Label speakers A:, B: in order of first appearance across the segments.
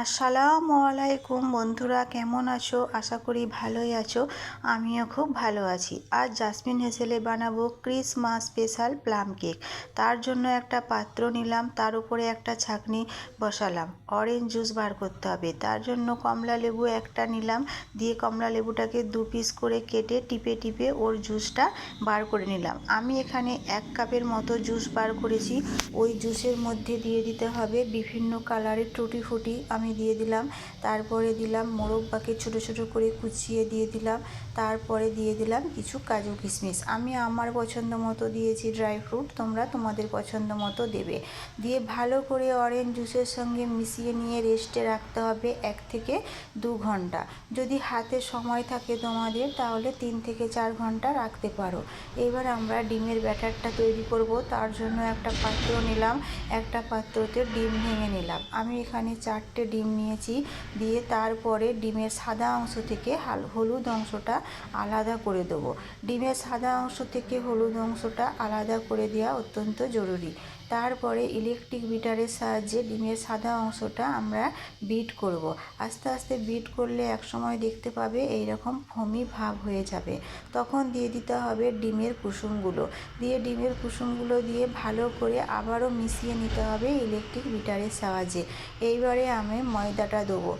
A: আসসালামু আলাইকুম বন্ধুরা, কেমন আছো? আশা করি ভালোই আছো। আমিও খুব ভালো আছি। আজ জাসমিন হেসেলে বানাবো ক্রিসমাস স্পেশাল প্লাম কেক। তার জন্য একটা পাত্র নিলাম, তার উপরে একটা ছাঁকনি বসালাম। অরেঞ্জ জুস বার করতে হবে, তার জন্য কমলা লেবু একটা নিলাম, দিয়ে কমলা লেবুটাকে 2 পিস করে কেটে টিপে টিপে ওর জুসটা বার করে নিলাম। আমি এখানে 1 কাপের মতো জুস বার করেছি। ওই জুসের মধ্যে দিয়ে দিতে হবে বিভিন্ন কালারের টুটি ফুটি, আমি দিয়ে দিলাম। তারপরে দিলাম মোরব্বাকে ছোট ছোট করে কুচিয়ে দিয়ে দিলাম। তারপরে দিয়ে দিলাম কিছু কাজু কিশমিশ। আমি আমার পছন্দ মতো দিয়েছি ড্রাই ফ্রুট, তোমরা তোমাদের পছন্দ মতো দেবে। দিয়ে ভালো করে অরেঞ্জ জুসের সঙ্গে মিশিয়ে নিয়ে রেস্টে রাখতে হবে 1 থেকে 2 ঘন্টা। যদি হাতে সময় থাকে তোমাদের তাহলে 3 থেকে 4 ঘন্টা রাখতে পারো। এবার আমরা ডিমের ব্যাটারটা তৈরি করব। তার জন্য একটা পাত্র নিলাম, একটা পাত্রতে ডিম ভেঙে নিলাম। আমি এখানে 4টে ডিম নিয়েছি। দিয়ে তারপরে ডিমের সাদা অংশ থেকে হলুদ অংশটা আলাদা করে দেবো। ডিমের সাদা অংশ থেকে হলুদ অংশটা আলাদা করে দেওয়া অত্যন্ত জরুরি। তারপরে ইলেকট্রিক বিটারের সাহায্যে ডিমের সাদা অংশটা আমরা বিট করব। আস্তে আস্তে বিট করলে একসময় দেখতে পাবে এইরকম ফোমি ভাব হয়ে যাবে। তখন দিয়ে দিতে হবে ডিমের কুসুমগুলো। দিয়ে ডিমের কুসুমগুলো দিয়ে ভালো করে আবারও মিশিয়ে নিতে হবে ইলেকট্রিক বিটারের সাহায্যে। এইবারে আমি ময়দাটা দেবো।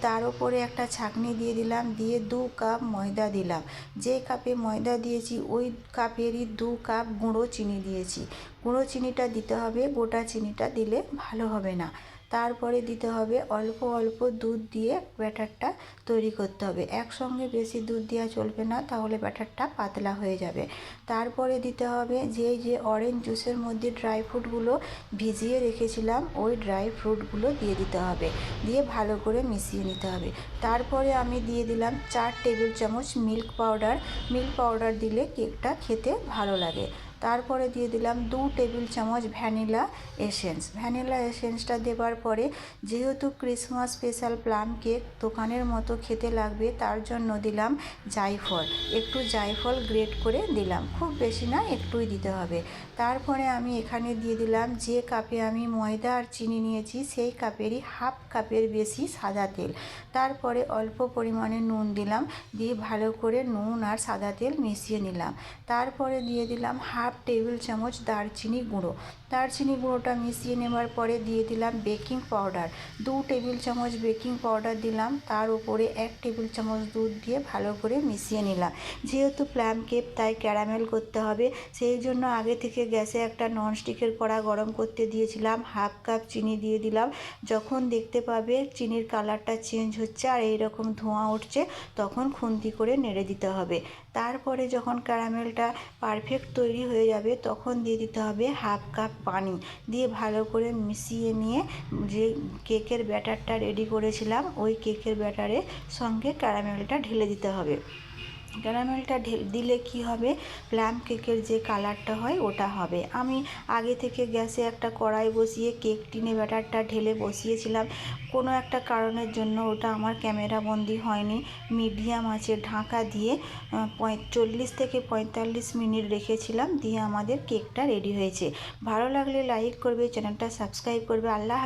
A: তার উপরে একটা ছাঁকনি দিয়ে দিলাম, দিয়ে 2 কাপ ময়দা দিলাম। যে কাপে ময়দা দিয়েছি ওই কাপেরই 2 কাপ গুঁড়ো চিনি দিয়েছি। গুঁড়ো চিনিটা দিতে হবে, গোটা চিনিটা দিলে ভালো হবে না। তারপরে দিতে হবে অল্প অল্প দুধ দিয়ে ব্যাটারটা তৈরি করতে হবে। একসঙ্গে বেশি দুধ দেওয়া চলবে না, তাহলে ব্যাটারটা পাতলা হয়ে যাবে। তারপরে দিতে হবে যে অরেঞ্জ জুসের মধ্যে ড্রাই ফ্রুটগুলো ভিজিয়ে রেখেছিলাম, ওই ড্রাই ফ্রুটগুলো দিয়ে দিতে হবে। দিয়ে ভালো করে মিশিয়ে নিতে হবে। তারপরে আমি দিয়ে দিলাম 4 টেবিল চামচ মিল্ক পাউডার। মিল্ক পাউডার দিলে কেকটা খেতে ভালো লাগে। তারপরে দিয়ে দিলাম 2 টেবিল চামচ ভ্যানিলা এসেন্স। ভ্যানিলা এসেন্সটা দেওয়ার পরে যেহেতু ক্রিসমাস স্পেশাল প্লাম কেক দোকানের মতো খেতে লাগবে, তার জন্য দিলাম জায়ফল। একটু জায়ফল গ্রেট করে দিলাম, খুব বেশি না, একটুই দিতে হবে। তারপরে আমি এখানে দিয়ে দিলাম যে কাপে আমি ময়দা আর চিনি নিয়েছি সেই কাপেরই হাফ কাপের বেশি সাদা তেল। তারপরে অল্প পরিমাণে নুন দিলাম, দিয়ে ভালো করে নুন আর সাদা তেল মিশিয়ে নিলাম। তারপরে দিয়ে দিলাম হাফ টেবিল চামচ দারচিনি গুঁড়ো। দারচিনি গুঁড়োটা মিশিয়ে নেওয়ার পরে দিয়ে দিলাম বেকিং পাউডার। 2 টেবিল চামচ বেকিং পাউডার দিলাম। তার উপরে 1 টেবিল চামচ দুধ দিয়ে ভালো করে মিশিয়ে নিলাম। যেহেতু প্লাম কেক তাই ক্যারামেল করতে হবে, সেই জন্য আগে থেকে গ্যাসে একটা ননস্টিকের কড়া গরম করতে দিয়েছিলাম। হাফ কাপ চিনি দিয়ে দিলাম। যখন দেখতে পাবে চিনির কালারটা চেঞ্জ হচ্ছে আর এইরকম ধোঁয়া উঠছে, তখন খুন্তি করে নেড়ে দিতে হবে। তারপরে যখন ক্যারামেলটা পারফেক্ট তৈরি হয়ে যাবে তখন দিয়ে দিতে হবে হাফ কাপ পানি। দিয়ে ভালো করে মিশিয়ে নিয়ে যে কেকের ব্যাটারটা রেডি করেছিলাম ওই কেকের ব্যাটারের সঙ্গে ক্যারামেলটা ঢেলে দিতে হবে। ক্যারামেলটা দিলে কি হবে, প্লাম কেকের যে কালারটা হয় ওটা হবে। আমি আগে থেকে গ্যাসে একটা কড়াই বসিয়ে কেক টিনে ব্যাটারটা ঢেলে বসিয়েছিলাম। কোনো একটা কারণের জন্য ওটা আমার ক্যামেরা বন্দি হয়নি। মিডিয়াম আঁচে ঢাকা দিয়ে 40 থেকে 45 মিনিট রেখেছিলাম, দিয়ে আমাদের কেকটা রেডি হয়েছে। ভালো লাগলে লাইক করবে, চ্যানেলটা সাবস্ক্রাইব করবে। আল্লাহ হাফেজ।